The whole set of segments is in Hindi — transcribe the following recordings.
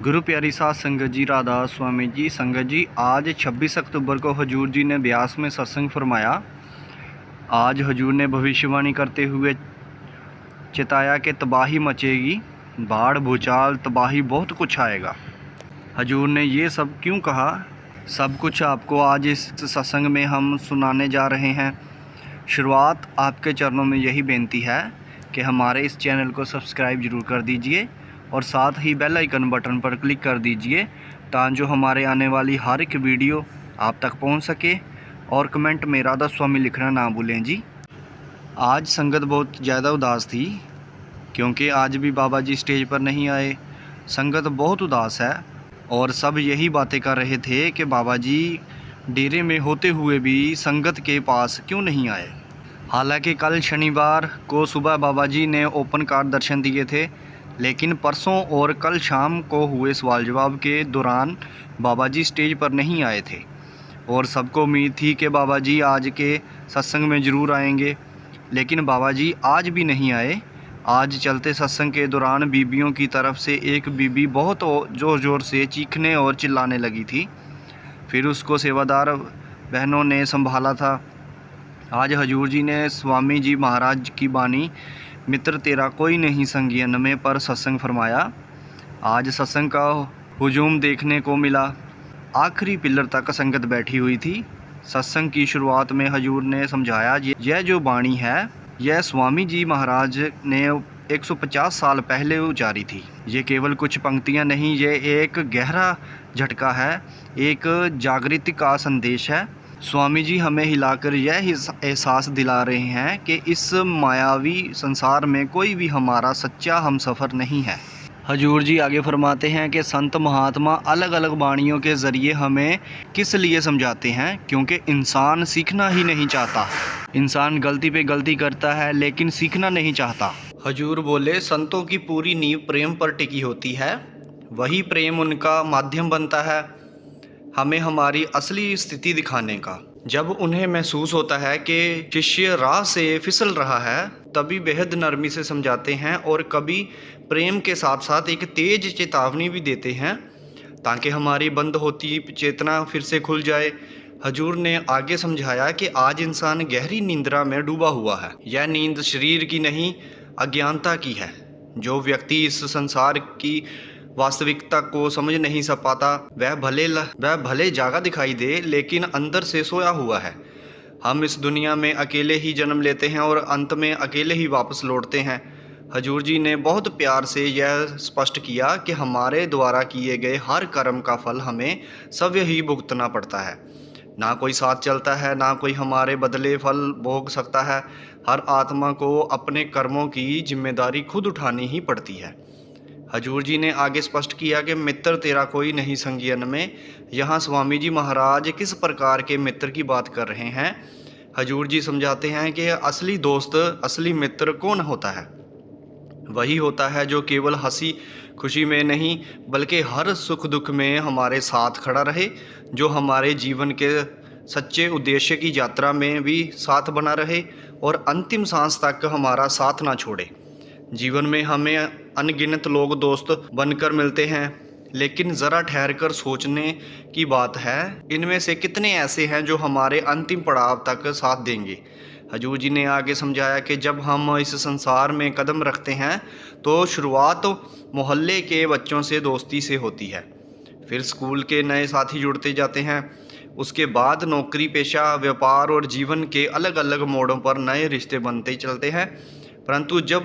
गुरु प्यारी साध संगत जी, राधा स्वामी जी। संगत जी, आज 26 अक्टूबर को हजूर जी ने ब्यास में सत्संग फरमाया। आज हजूर ने भविष्यवाणी करते हुए चिताया कि तबाही मचेगी, बाढ़ भूचाल तबाही बहुत कुछ आएगा। हजूर ने ये सब क्यों कहा, सब कुछ आपको आज इस सत्संग में हम सुनाने जा रहे हैं। शुरुआत आपके चरणों में यही बेनती है कि हमारे इस चैनल को सब्सक्राइब ज़रूर कर दीजिए और साथ ही बेल आइकन बटन पर क्लिक कर दीजिए ताकि जो हमारे आने वाली हर एक वीडियो आप तक पहुंच सके। और कमेंट में राधा स्वामी लिखना ना भूलें जी। आज संगत बहुत ज़्यादा उदास थी क्योंकि आज भी बाबा जी स्टेज पर नहीं आए। संगत बहुत उदास है और सब यही बातें कर रहे थे कि बाबा जी डेरे में होते हुए भी संगत के पास क्यों नहीं आए। हालांकि कल शनिवार को सुबह बाबा जी ने ओपन कार दर्शन दिए थे, लेकिन परसों और कल शाम को हुए सवाल जवाब के दौरान बाबा जी स्टेज पर नहीं आए थे और सबको उम्मीद थी कि बाबा जी आज के सत्संग में ज़रूर आएंगे, लेकिन बाबा जी आज भी नहीं आए। आज चलते सत्संग के दौरान बीबियों की तरफ से एक बीबी बहुत ज़ोर ज़ोर से चीखने और चिल्लाने लगी थी, फिर उसको सेवादार बहनों ने संभाला था। आज हजूर जी ने स्वामी जी महाराज की बानी मित्र तेरा कोई नहीं संगियन में पर सत्संग फरमाया। आज सत्संग का हुजूम देखने को मिला। आखिरी पिलर तक संगत बैठी हुई थी। सत्संग की शुरुआत में हजूर ने समझाया, यह जो बाणी है यह स्वामी जी महाराज ने 150 साल पहले उचारी थी। ये केवल कुछ पंक्तियां नहीं, ये एक गहरा झटका है, एक जागृति का संदेश है। स्वामी जी हमें हिलाकर यह एहसास दिला रहे हैं कि इस मायावी संसार में कोई भी हमारा सच्चा हमसफ़र नहीं है। हजूर जी आगे फरमाते हैं कि संत महात्मा अलग अलग बाणियों के ज़रिए हमें किस लिए समझाते हैं, क्योंकि इंसान सीखना ही नहीं चाहता। इंसान गलती पे गलती करता है लेकिन सीखना नहीं चाहता। हजूर बोले, संतों की पूरी नींव प्रेम पर टिकी होती है, वही प्रेम उनका माध्यम बनता है हमें हमारी असली स्थिति दिखाने का। जब उन्हें महसूस होता है कि शिष्य राह से फिसल रहा है, तभी बेहद नरमी से समझाते हैं और कभी प्रेम के साथ साथ एक तेज चेतावनी भी देते हैं ताकि हमारी बंद होती चेतना फिर से खुल जाए। हजूर ने आगे समझाया कि आज इंसान गहरी निंद्रा में डूबा हुआ है। यह नींद शरीर की नहीं, अज्ञानता की है। जो व्यक्ति इस संसार की वास्तविकता को समझ नहीं पाता, वह भले जागा दिखाई दे लेकिन अंदर से सोया हुआ है। हम इस दुनिया में अकेले ही जन्म लेते हैं और अंत में अकेले ही वापस लौटते हैं। हजूर जी ने बहुत प्यार से यह स्पष्ट किया कि हमारे द्वारा किए गए हर कर्म का फल हमें स्वयं ही भुगतना पड़ता है। ना कोई साथ चलता है, ना कोई हमारे बदले फल भोग सकता है। हर आत्मा को अपने कर्मों की जिम्मेदारी खुद उठानी ही पड़ती है। हजूर जी ने आगे स्पष्ट किया कि मित्र तेरा कोई नहीं संगियन में। यहाँ स्वामी जी महाराज किस प्रकार के मित्र की बात कर रहे हैं। हजूर जी समझाते हैं कि असली दोस्त, असली मित्र कौन होता है। वही होता है जो केवल हंसी खुशी में नहीं बल्कि हर सुख दुख में हमारे साथ खड़ा रहे, जो हमारे जीवन के सच्चे उद्देश्य की यात्रा में भी साथ बना रहे और अंतिम सांस तक हमारा साथ ना छोड़े। जीवन में हमें अनगिनत लोग दोस्त बनकर मिलते हैं, लेकिन ज़रा ठहर कर सोचने की बात है, इनमें से कितने ऐसे हैं जो हमारे अंतिम पड़ाव तक साथ देंगे। हजूर जी ने आगे समझाया कि जब हम इस संसार में कदम रखते हैं तो शुरुआत मोहल्ले के बच्चों से दोस्ती से होती है, फिर स्कूल के नए साथी जुड़ते जाते हैं, उसके बाद नौकरी पेशा व्यापार और जीवन के अलग अलग मोड़ों पर नए रिश्ते बनते चलते हैं। परंतु जब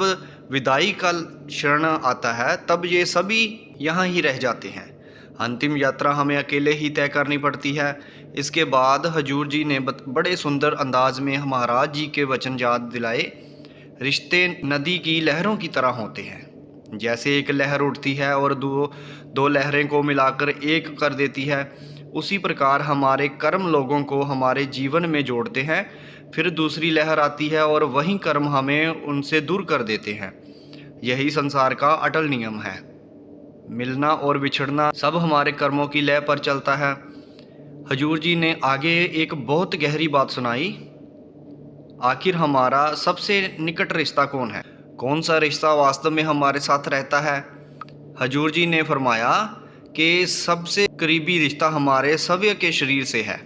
विदाई का क्षण आता है तब ये सभी यहाँ ही रह जाते हैं। अंतिम यात्रा हमें अकेले ही तय करनी पड़ती है। इसके बाद हजूर जी ने बड़े सुंदर अंदाज में महाराज जी के वचन याद दिलाए। रिश्ते नदी की लहरों की तरह होते हैं। जैसे एक लहर उठती है और दो लहरें को मिलाकर एक कर देती है, उसी प्रकार हमारे कर्म लोगों को हमारे जीवन में जोड़ते हैं। फिर दूसरी लहर आती है और वही कर्म हमें उनसे दूर कर देते हैं। यही संसार का अटल नियम है। मिलना और बिछड़ना सब हमारे कर्मों की लय पर चलता है। हजूर जी ने आगे एक बहुत गहरी बात सुनाई। आखिर हमारा सबसे निकट रिश्ता कौन है? कौन सा रिश्ता वास्तव में हमारे साथ रहता है? हजूर जी ने फरमाया, कि सबसे करीबी रिश्ता हमारे सव्य के शरीर से है।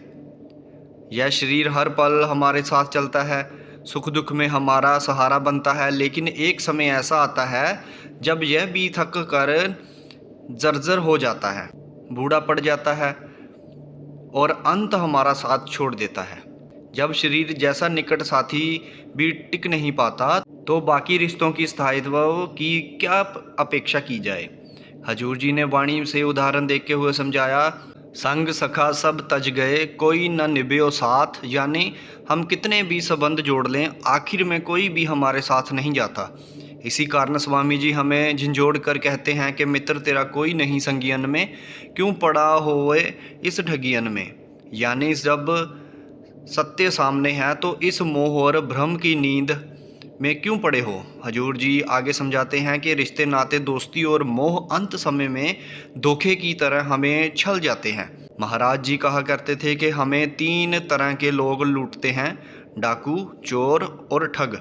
यह शरीर हर पल हमारे साथ चलता है, सुख दुख में हमारा सहारा बनता है, लेकिन एक समय ऐसा आता है जब यह भी थक कर जर्जर हो जाता है, बूढ़ा पड़ जाता है और अंत हमारा साथ छोड़ देता है। जब शरीर जैसा निकट साथी भी टिक नहीं पाता तो बाकी रिश्तों की स्थायित्व की क्या अपेक्षा की जाए। हजूर जी ने वाणी से उदाहरण देते हुए समझाया, संग सखा सब तज गए, कोई न निभ्यो साथ। यानी हम कितने भी संबंध जोड़ लें, आखिर में कोई भी हमारे साथ नहीं जाता। इसी कारण स्वामी जी हमें झंझोड़ कर कहते हैं कि मित्र तेरा कोई नहीं संगियन में, क्यों पड़ा होए इस ठगियन में। यानी जब सत्य सामने है तो इस मोह और भ्रम की नींद में क्यों पड़े हो। हजूर जी आगे समझाते हैं कि रिश्ते नाते दोस्ती और मोह अंत समय में धोखे की तरह हमें छल जाते हैं। महाराज जी कहा करते थे कि हमें 3 तरह के लोग लूटते हैं, डाकू, चोर और ठग।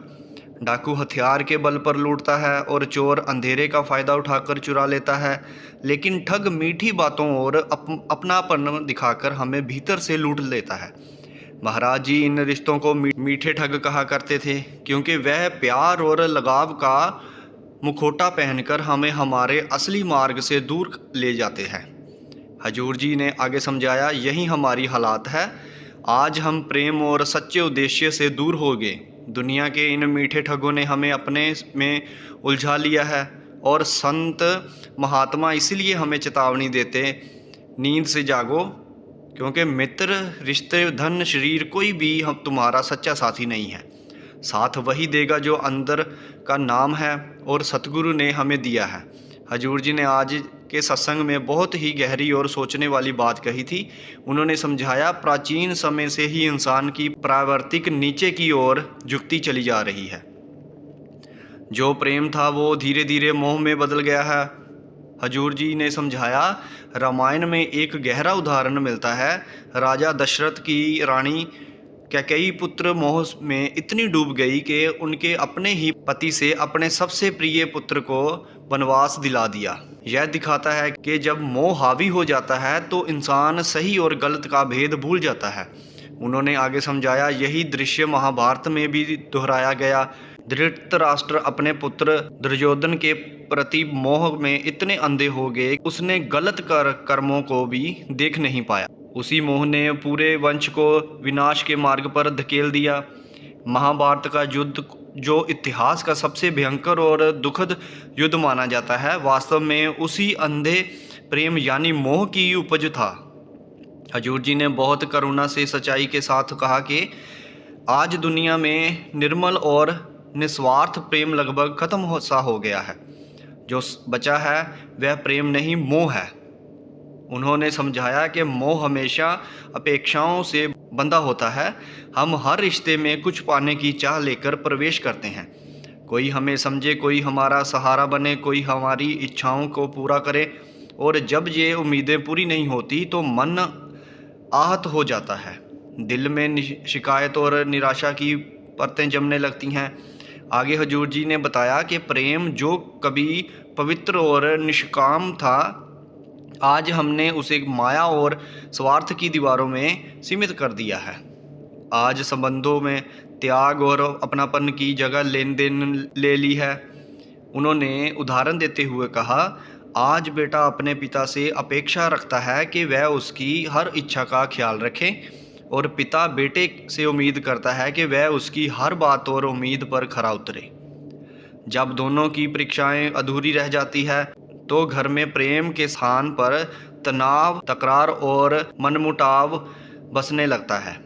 डाकू हथियार के बल पर लूटता है और चोर अंधेरे का फ़ायदा उठाकर चुरा लेता है, लेकिन ठग मीठी बातों और अपनापन दिखाकर हमें भीतर से लूट लेता है। महाराज जी इन रिश्तों को मीठे ठग कहा करते थे, क्योंकि वह प्यार और लगाव का मुखौटा पहनकर हमें हमारे असली मार्ग से दूर ले जाते हैं। हजूर जी ने आगे समझाया, यही हमारी हालात है। आज हम प्रेम और सच्चे उद्देश्य से दूर हो गए। दुनिया के इन मीठे ठगों ने हमें अपने में उलझा लिया है और संत महात्मा इसलिए हमें चेतावनी देते, नींद से जागो, क्योंकि मित्र, रिश्ते, धन, शरीर कोई भी हम तुम्हारा सच्चा साथी नहीं है। साथ वही देगा जो अंदर का नाम है और सतगुरु ने हमें दिया है। हजूर जी ने आज के सत्संग में बहुत ही गहरी और सोचने वाली बात कही थी। उन्होंने समझाया, प्राचीन समय से ही इंसान की प्रावर्तिक नीचे की ओर झुकती चली जा रही है। जो प्रेम था वो धीरे धीरे मोह में बदल गया है। हजूर जी ने समझाया, रामायण में एक गहरा उदाहरण मिलता है। राजा दशरथ की रानी कैकेयी पुत्र मोह में इतनी डूब गई कि उनके अपने ही पति से अपने सबसे प्रिय पुत्र को वनवास दिला दिया। यह दिखाता है कि जब मोह हावी हो जाता है तो इंसान सही और गलत का भेद भूल जाता है। उन्होंने आगे समझाया, यही दृश्य महाभारत में भी दोहराया गया। धृतराष्ट्र अपने पुत्र दुर्योधन के प्रति मोह में इतने अंधे हो गए, उसने गलत कर्मों को भी देख नहीं पाया। उसी मोह ने पूरे वंश को विनाश के मार्ग पर धकेल दिया। महाभारत का युद्ध, जो इतिहास का सबसे भयंकर और दुखद युद्ध माना जाता है, वास्तव में उसी अंधे प्रेम यानी मोह की उपज था। हजूर जी ने बहुत करुणा से सच्चाई के साथ कहा कि आज दुनिया में निर्मल और निस्वार्थ प्रेम लगभग खत्म सा हो गया है। जो बचा है वह प्रेम नहीं, मोह है। उन्होंने समझाया कि मोह हमेशा अपेक्षाओं से बंधा होता है। हम हर रिश्ते में कुछ पाने की चाह लेकर प्रवेश करते हैं। कोई हमें समझे, कोई हमारा सहारा बने, कोई हमारी इच्छाओं को पूरा करे, और जब ये उम्मीदें पूरी नहीं होती तो मन आहत हो जाता है। दिल में शिकायत और निराशा की परतें जमने लगती हैं। आगे हजूर जी ने बताया कि प्रेम जो कभी पवित्र और निष्काम था, आज हमने उसे माया और स्वार्थ की दीवारों में सीमित कर दिया है। आज संबंधों में त्याग और अपनापन की जगह लेन देन ले ली है। उन्होंने उदाहरण देते हुए कहा, आज बेटा अपने पिता से अपेक्षा रखता है कि वह उसकी हर इच्छा का ख्याल रखे, और पिता बेटे से उम्मीद करता है कि वह उसकी हर बात और उम्मीद पर खरा उतरे। जब दोनों की परीक्षाएं अधूरी रह जाती है तो घर में प्रेम के स्थान पर तनाव, तकरार और मनमुटाव बसने लगता है।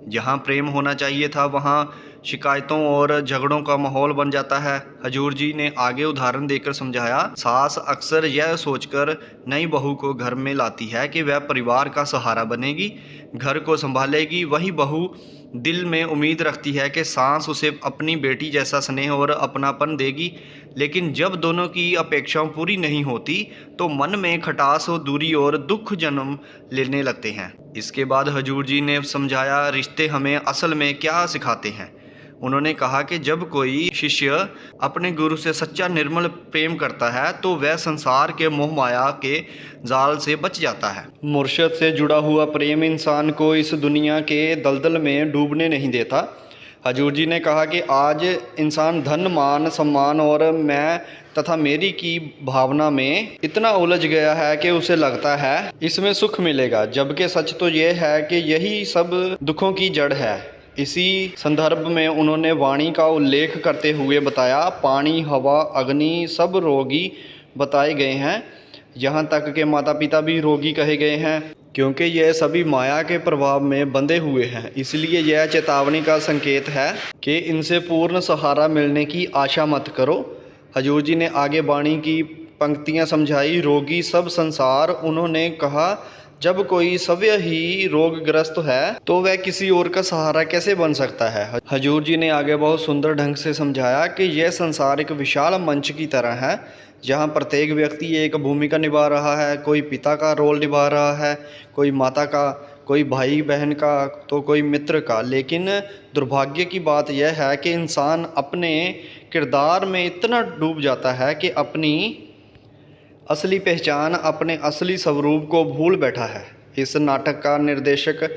जहाँ प्रेम होना चाहिए था वहाँ शिकायतों और झगड़ों का माहौल बन जाता है। हजूर जी ने आगे उदाहरण देकर समझाया, सास अक्सर यह सोचकर नई बहू को घर में लाती है कि वह परिवार का सहारा बनेगी, घर को संभालेगी। वही बहू दिल में उम्मीद रखती है कि सास उसे अपनी बेटी जैसा स्नेह और अपनापन देगी, लेकिन जब दोनों की अपेक्षाएं पूरी नहीं होती तो मन में खटास और दूरी और दुख जन्म लेने लगते हैं। इसके बाद हजूर जी ने समझाया, रिश्ते हमें असल में क्या सिखाते हैं। उन्होंने कहा कि जब कोई शिष्य अपने गुरु से सच्चा निर्मल प्रेम करता है तो वह संसार के मोह माया के जाल से बच जाता है। मुर्शद से जुड़ा हुआ प्रेम इंसान को इस दुनिया के दलदल में डूबने नहीं देता। हजूर जी ने कहा कि आज इंसान धन, मान, सम्मान और मैं तथा मेरी की भावना में इतना उलझ गया है कि उसे लगता है इसमें सुख मिलेगा, जबकि सच तो यह है कि यही सब दुखों की जड़ है। इसी संदर्भ में उन्होंने वाणी का उल्लेख करते हुए बताया, पानी, हवा, अग्नि सब रोगी बताए गए हैं। यहाँ तक के माता पिता भी रोगी कहे गए हैं, क्योंकि यह सभी माया के प्रभाव में बंधे हुए हैं। इसलिए यह चेतावनी का संकेत है कि इनसे पूर्ण सहारा मिलने की आशा मत करो। हजूर जी ने आगे वाणी की पंक्तियाँ समझाई। रोगी सब संसार। उन्होंने कहा, जब कोई स्वयं ही रोगग्रस्त है तो वह किसी और का सहारा कैसे बन सकता है। हजूर जी ने आगे बहुत सुंदर ढंग से समझाया कि यह संसार एक विशाल मंच की तरह है, जहाँ प्रत्येक व्यक्ति एक भूमिका निभा रहा है। कोई पिता का रोल निभा रहा है, कोई माता का, कोई भाई बहन का, तो कोई मित्र का। लेकिन दुर्भाग्य की बात यह है कि इंसान अपने किरदार में इतना डूब जाता है कि अपनी असली पहचान, अपने असली स्वरूप को भूल बैठा है। इस नाटक का निर्देशक,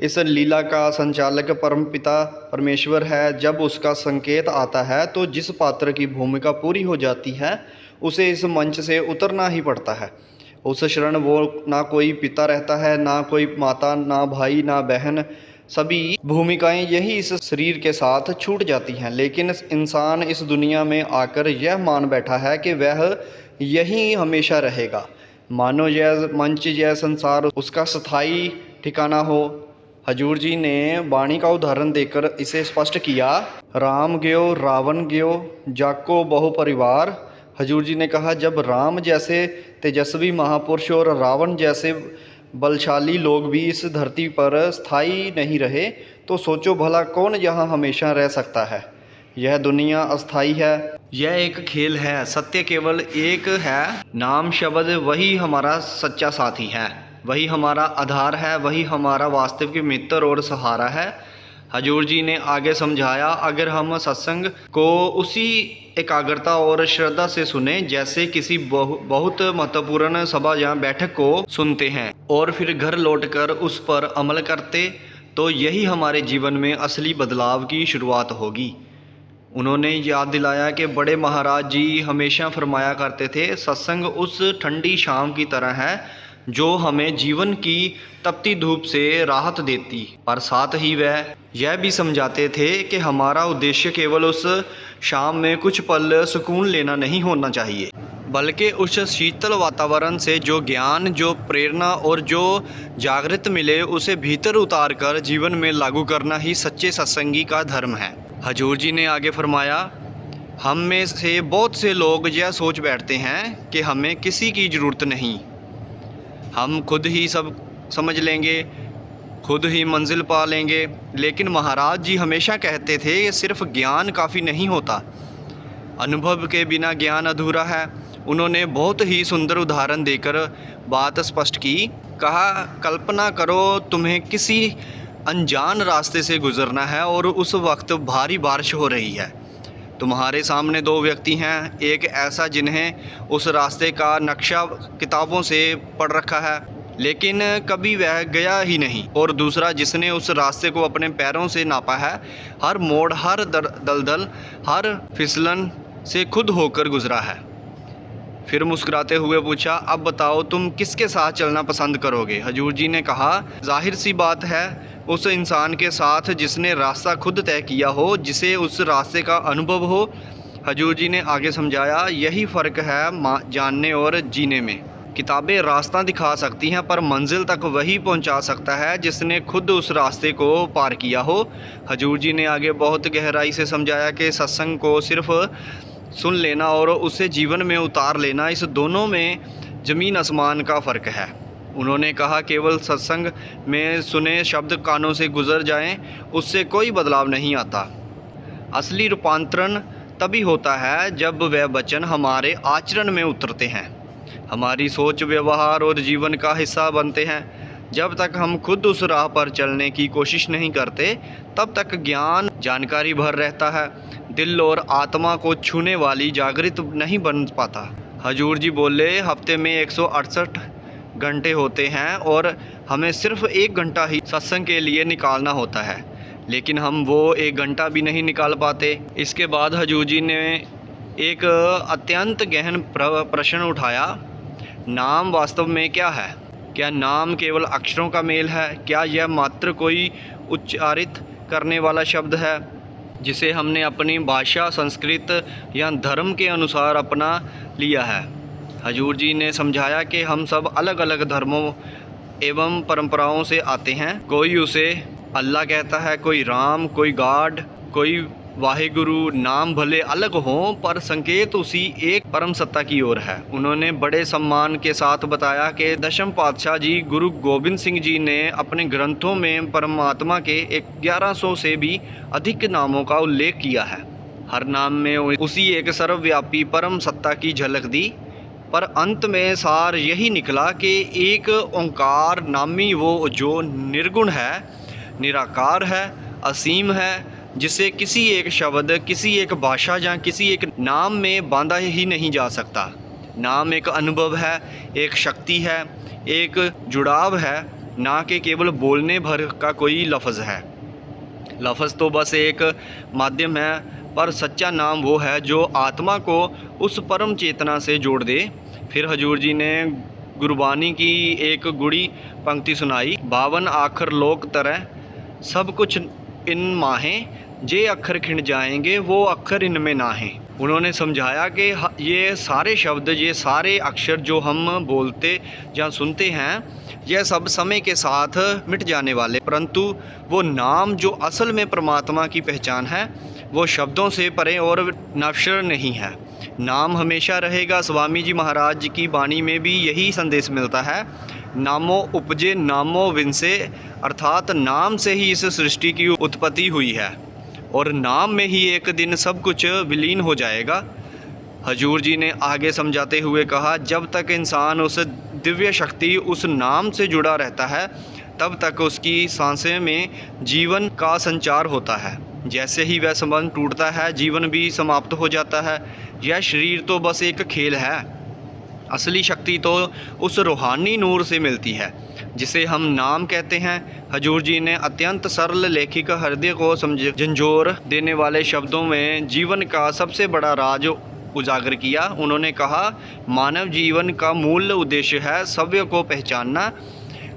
इस लीला का संचालक परमपिता परमेश्वर है। जब उसका संकेत आता है तो जिस पात्र की भूमिका पूरी हो जाती है उसे इस मंच से उतरना ही पड़ता है। उस क्षण वो ना कोई पिता रहता है, ना कोई माता, ना भाई, ना बहन। सभी भूमिकाएं यही इस शरीर के साथ छूट जाती हैं। लेकिन इंसान इस दुनिया में आकर यह मान बैठा है कि वह यही हमेशा रहेगा, मानो यह मंच, यह संसार उसका स्थायी ठिकाना हो। हजूर जी ने वाणी का उदाहरण देकर इसे स्पष्ट किया। राम गयो रावण गयो, जाको बहु परिवार। हजूर जी ने कहा, जब राम जैसे तेजस्वी महापुरुष और रावण जैसे बलशाली लोग भी इस धरती पर स्थायी नहीं रहे तो सोचो भला कौन यहाँ हमेशा रह सकता है। यह दुनिया अस्थाई है, यह एक खेल है। सत्य केवल एक है, नाम शब्द वही हमारा सच्चा साथी है, वही हमारा आधार है, वही हमारा वास्तविक मित्र और सहारा है। हजूर जी ने आगे समझाया, अगर हम सत्संग को उसी एकाग्रता और श्रद्धा से सुने जैसे किसी बहुत महत्वपूर्ण सभा या बैठक को सुनते हैं और फिर घर लौटकर उस पर अमल करते, तो यही हमारे जीवन में असली बदलाव की शुरुआत होगी। उन्होंने याद दिलाया कि बड़े महाराज जी हमेशा फरमाया करते थे, सत्संग उस ठंडी शाम की तरह है जो हमें जीवन की तपती धूप से राहत देती, पर साथ ही वह यह भी समझाते थे कि हमारा उद्देश्य केवल उस शाम में कुछ पल सुकून लेना नहीं होना चाहिए, बल्कि उस शीतल वातावरण से जो ज्ञान, जो प्रेरणा और जो जागृत मिले उसे भीतर उतार कर जीवन में लागू करना ही सच्चे सत्संगी का धर्म है। हजूर जी ने आगे फरमाया, हम में से बहुत से लोग यह सोच बैठते हैं कि हमें किसी की ज़रूरत नहीं, हम खुद ही सब समझ लेंगे, खुद ही मंजिल पा लेंगे। लेकिन महाराज जी हमेशा कहते थे कि सिर्फ ज्ञान काफ़ी नहीं होता, अनुभव के बिना ज्ञान अधूरा है। उन्होंने बहुत ही सुंदर उदाहरण देकर बात स्पष्ट की। कहा, कल्पना करो तुम्हें किसी अनजान रास्ते से गुजरना है और उस वक्त भारी बारिश हो रही है। तुम्हारे सामने दो व्यक्ति हैं, एक ऐसा जिन्हें उस रास्ते का नक्शा किताबों से पढ़ रखा है लेकिन कभी वह गया ही नहीं, और दूसरा जिसने उस रास्ते को अपने पैरों से नापा है, हर मोड़, हर दलदल, हर फिसलन से खुद होकर गुजरा है। फिर मुस्कुराते हुए पूछा, अब बताओ तुम किसके साथ चलना पसंद करोगे। हजूर जी ने कहा, जाहिर सी बात है उस इंसान के साथ जिसने रास्ता खुद तय किया हो, जिसे उस रास्ते का अनुभव हो। हजूर जी ने आगे समझाया, यही फ़र्क है जानने और जीने में। किताबें रास्ता दिखा सकती हैं पर मंजिल तक वही पहुंचा सकता है जिसने खुद उस रास्ते को पार किया हो। हजूर जी ने आगे बहुत गहराई से समझाया कि सत्संग को सिर्फ सुन लेना और उसे जीवन में उतार लेना, इस दोनों में ज़मीन आसमान का फ़र्क है। उन्होंने कहा, केवल सत्संग में सुने शब्द कानों से गुजर जाएं, उससे कोई बदलाव नहीं आता। असली रूपांतरण तभी होता है जब वह वचन हमारे आचरण में उतरते हैं, हमारी सोच, व्यवहार और जीवन का हिस्सा बनते हैं। जब तक हम खुद उस राह पर चलने की कोशिश नहीं करते तब तक ज्ञान जानकारी भर रहता है, दिल और आत्मा को छूने वाली जागृत नहीं बन पाता। हजूर जी बोले, हफ्ते में 168 घंटे होते हैं और हमें सिर्फ 1 घंटा ही सत्संग के लिए निकालना होता है, लेकिन हम वो 1 घंटा भी नहीं निकाल पाते। इसके बाद हजूर जी ने एक अत्यंत गहन प्रश्न उठाया, नाम वास्तव में क्या है? क्या नाम केवल अक्षरों का मेल है? क्या यह मात्र कोई उच्चारित करने वाला शब्द है जिसे हमने अपनी भाषा, संस्कृत या धर्म के अनुसार अपना लिया है? हजूर जी ने समझाया कि हम सब अलग अलग धर्मों एवं परंपराओं से आते हैं। कोई उसे अल्लाह कहता है, कोई राम, कोई गॉड, कोई वाहिगुरु। नाम भले अलग हों पर संकेत उसी एक परम सत्ता की ओर है। उन्होंने बड़े सम्मान के साथ बताया कि दशम पातशाह जी गुरु गोबिंद सिंह जी ने अपने ग्रंथों में परमात्मा के 1100 से भी अधिक नामों का उल्लेख किया है। हर नाम में उसी एक सर्वव्यापी परम सत्ता की झलक दी, पर अंत में सार यही निकला कि एक ओंकार नामी वो जो निर्गुण है, निराकार है, असीम है, जिसे किसी एक शब्द, किसी एक भाषा या किसी एक नाम में बांधा ही नहीं जा सकता। नाम एक अनुभव है, एक शक्ति है, एक जुड़ाव है, ना कि केवल बोलने भर का कोई लफ्ज़ है। लफ्ज़ तो बस एक माध्यम है, पर सच्चा नाम वो है जो आत्मा को उस परम चेतना से जोड़ दे। फिर हजूर जी ने गुरबानी की एक गुड़ी पंक्ति सुनाई, 52 आखर लोक तरह सब कुछ इन माहें, जे अक्षर खिंड जाएंगे वो अक्षर इनमें ना हैं। उन्होंने समझाया कि ये सारे शब्द, ये सारे अक्षर जो हम बोलते या सुनते हैं, यह सब समय के साथ मिट जाने वाले, परंतु वो नाम जो असल में परमात्मा की पहचान है वो शब्दों से परे और नश्वर नहीं है। नाम हमेशा रहेगा। स्वामी जी महाराज की वाणी में भी यही संदेश मिलता है, नामो उपजे नामो विंसे, अर्थात नाम से ही इस सृष्टि की उत्पत्ति हुई है और नाम में ही एक दिन सब कुछ विलीन हो जाएगा। हजूर जी ने आगे समझाते हुए कहा, जब तक इंसान उस दिव्य शक्ति, उस नाम से जुड़ा रहता है, तब तक उसकी सांसें में जीवन का संचार होता है। जैसे ही वह संबंध टूटता है, जीवन भी समाप्त हो जाता है। यह शरीर तो बस एक खेल है, असली शक्ति तो उस रूहानी नूर से मिलती है जिसे हम नाम कहते हैं। हजूर जी ने अत्यंत सरल लेखिक हृदय को झंझोर देने वाले शब्दों में जीवन का सबसे बड़ा राज उजागर किया। उन्होंने कहा, मानव जीवन का मूल उद्देश्य है सत्य को पहचानना।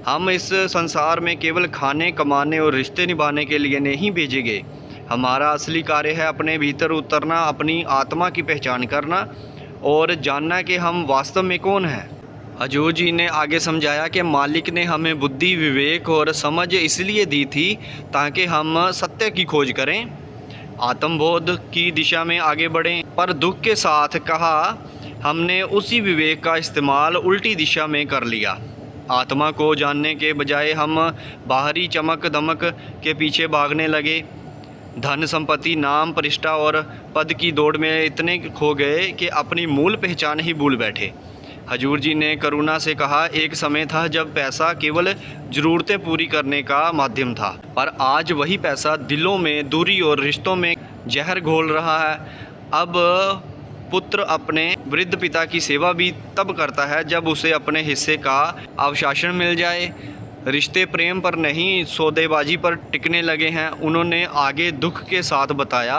हम इस संसार में केवल खाने, कमाने और रिश्ते निभाने के लिए नहीं भेजे गए। हमारा असली कार्य है अपने भीतर उतरना, अपनी आत्मा की पहचान करना और जानना कि हम वास्तव में कौन हैं। हजूर जी ने आगे समझाया कि मालिक ने हमें बुद्धि, विवेक और समझ इसलिए दी थी ताकि हम सत्य की खोज करें, आत्मबोध की दिशा में आगे बढ़ें। पर दुख के साथ कहा, हमने उसी विवेक का इस्तेमाल उल्टी दिशा में कर लिया। आत्मा को जानने के बजाय हम बाहरी चमक दमक के पीछे भागने लगे। धन संपत्ति, नाम, प्रतिष्ठा और पद की दौड़ में इतने खो गए कि अपनी मूल पहचान ही भूल बैठे। हजूर जी ने करुणा से कहा, एक समय था जब पैसा केवल ज़रूरतें पूरी करने का माध्यम था, पर आज वही पैसा दिलों में दूरी और रिश्तों में जहर घोल रहा है। अब पुत्र अपने वृद्ध पिता की सेवा भी तब करता है जब उसे अपने हिस्से का अवशासन मिल जाए। रिश्ते प्रेम पर नहीं, सौदेबाजी पर टिकने लगे हैं। उन्होंने आगे दुख के साथ बताया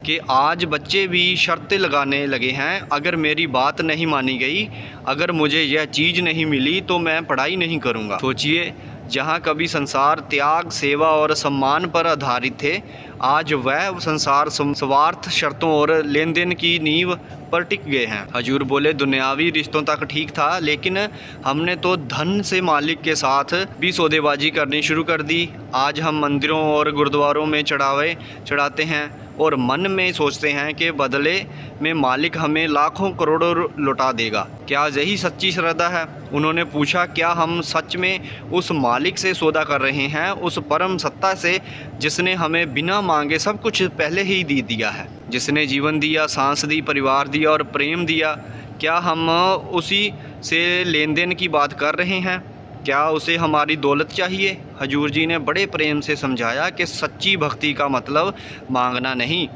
कि आज बच्चे भी शर्तें लगाने लगे हैं, अगर मेरी बात नहीं मानी गई, अगर मुझे यह चीज़ नहीं मिली तो मैं पढ़ाई नहीं करूँगा। सोचिए, जहाँ कभी संसार त्याग, सेवा और सम्मान पर आधारित थे, आज वह संसार स्वार्थ, शर्तों और लेन देन की नींव पर टिक गए हैं। हजूर बोले, दुनियावी रिश्तों तक ठीक था, लेकिन हमने तो धन से मालिक के साथ भी सौदेबाजी करनी शुरू कर दी। आज हम मंदिरों और गुरुद्वारों में चढ़ावे चढ़ाते हैं और मन में सोचते हैं कि बदले में मालिक हमें लाखों करोड़ों लौटा देगा। क्या यही सच्ची श्रद्धा है? उन्होंने पूछा, क्या हम सच में उस मालिक से सौदा कर रहे हैं, उस परम सत्ता से जिसने हमें बिना मांगे सब कुछ पहले ही दे दिया है, जिसने जीवन दिया, सांस दी, परिवार दिया और प्रेम दिया? क्या हम उसी से लेन देन की बात कर रहे हैं? क्या उसे हमारी दौलत चाहिए? हजूर जी ने बड़े प्रेम से समझाया कि सच्ची भक्ति का मतलब मांगना नहीं,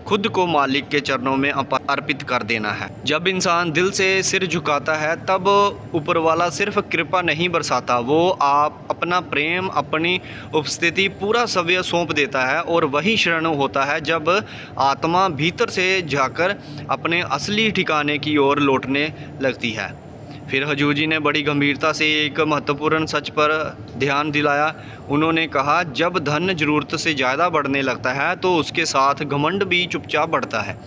खुद को मालिक के चरणों में अर्पित कर देना है। जब इंसान दिल से सिर झुकाता है तब ऊपर वाला सिर्फ कृपा नहीं बरसाता, वो आप अपना प्रेम, अपनी उपस्थिति, पूरा सव्य सौंप देता है। और वही क्षण होता है जब आत्मा भीतर से जाकर अपने असली ठिकाने की ओर लौटने लगती है। फिर हजूर जी ने बड़ी गंभीरता से एक महत्वपूर्ण सच पर ध्यान दिलाया। उन्होंने कहा, जब धन ज़रूरत से ज़्यादा बढ़ने लगता है तो उसके साथ घमंड भी चुपचाप बढ़ता है।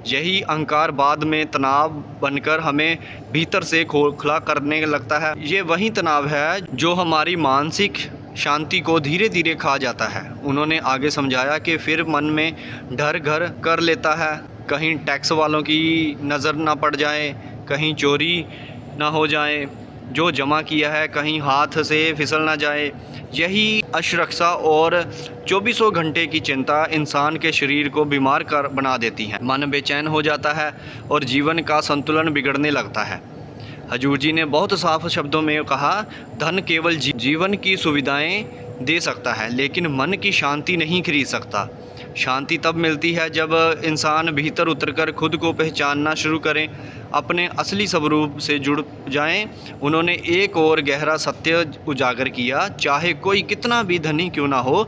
यही अहंकार बाद में तनाव बनकर हमें भीतर से खोखला करने लगता है। ये वही तनाव है जो हमारी मानसिक शांति को धीरे धीरे खा जाता है। उन्होंने आगे समझाया कि फिर मन में डर घर कर लेता है, कहीं टैक्स वालों की नज़र ना पड़ जाए, कहीं चोरी ना हो जाए, जो जमा किया है कहीं हाथ से फिसल ना जाए। यही असुरक्षा और 24 घंटे की चिंता इंसान के शरीर को बीमार कर बना देती है। मन बेचैन हो जाता है और जीवन का संतुलन बिगड़ने लगता है। हजूर जी ने बहुत साफ शब्दों में कहा, धन केवल जीवन की सुविधाएं दे सकता है, लेकिन मन की शांति नहीं खरीद सकता। शांति तब मिलती है जब इंसान भीतर उतरकर खुद को पहचानना शुरू करें, अपने असली स्वरूप से जुड़ जाएं। उन्होंने एक और गहरा सत्य उजागर किया, चाहे कोई कितना भी धनी क्यों ना हो,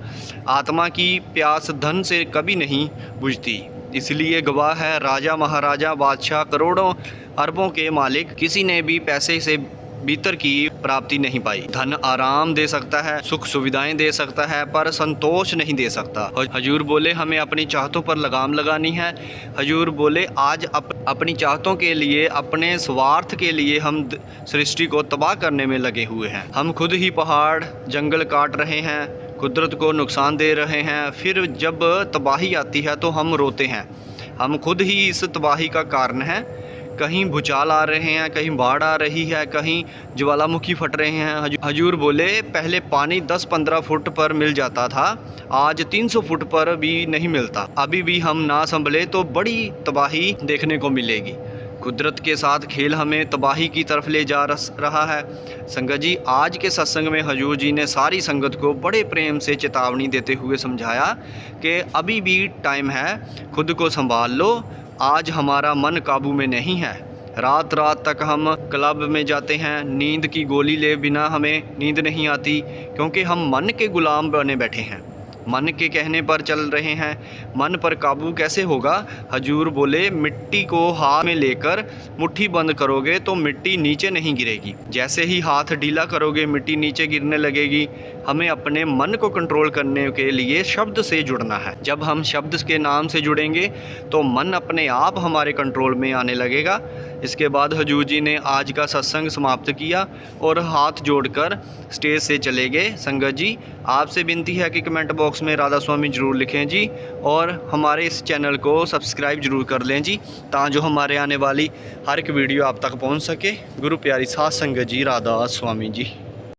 आत्मा की प्यास धन से कभी नहीं बुझती। इसलिए गवाह है राजा, महाराजा, बादशाह, करोड़ों अरबों के मालिक, किसी ने भी पैसे से भीतर की प्राप्ति नहीं पाई। धन आराम दे सकता है, सुख सुविधाएं दे सकता है, पर संतोष नहीं दे सकता। हजूर बोले, हमें अपनी चाहतों पर लगाम लगानी है। हजूर बोले, आज अपनी चाहतों के लिए, अपने स्वार्थ के लिए हम सृष्टि को तबाह करने में लगे हुए हैं। हम खुद ही पहाड़ जंगल काट रहे हैं, कुदरत को नुकसान दे रहे हैं। फिर जब तबाही आती है तो हम रोते हैं। हम खुद ही इस तबाही का कारण हैं। कहीं भूचाल आ रहे हैं, कहीं बाढ़ आ रही है, कहीं ज्वालामुखी फट रहे हैं। हजूर बोले, पहले पानी 10-15 फुट पर मिल जाता था, आज 300 फुट पर भी नहीं मिलता। अभी भी हम ना संभले तो बड़ी तबाही देखने को मिलेगी। कुदरत के साथ खेल हमें तबाही की तरफ ले जा रहा है। संगत जी, आज के सत्संग में हजूर जी ने सारी संगत को बड़े प्रेम से चेतावनी देते हुए समझाया कि अभी भी टाइम है, खुद को संभाल लो। आज हमारा मन काबू में नहीं है। रात रात तक हम क्लब में जाते हैं, नींद की गोली ले बिना हमें नींद नहीं आती, क्योंकि हम मन के गुलाम बने बैठे हैं, मन के कहने पर चल रहे हैं। मन पर काबू कैसे होगा? हजूर बोले, मिट्टी को हाथ में लेकर मुट्ठी बंद करोगे तो मिट्टी नीचे नहीं गिरेगी, जैसे ही हाथ ढीला करोगे मिट्टी नीचे गिरने लगेगी। हमें अपने मन को कंट्रोल करने के लिए शब्द से जुड़ना है। जब हम शब्द के नाम से जुड़ेंगे तो मन अपने आप हमारे कंट्रोल में आने लगेगा। इसके बाद हजूर जी ने आज का सत्संग समाप्त किया और हाथ जोड़कर स्टेज से चले गए। संगत जी, आपसे विनती है कि कमेंट बॉक्स में राधा स्वामी ज़रूर लिखें जी, और हमारे इस चैनल को सब्सक्राइब ज़रूर कर लें जी, ताकि हमारे आने वाली हर एक वीडियो आप तक पहुंच सके। गुरु प्यारी साध संगत जी, राधा स्वामी जी।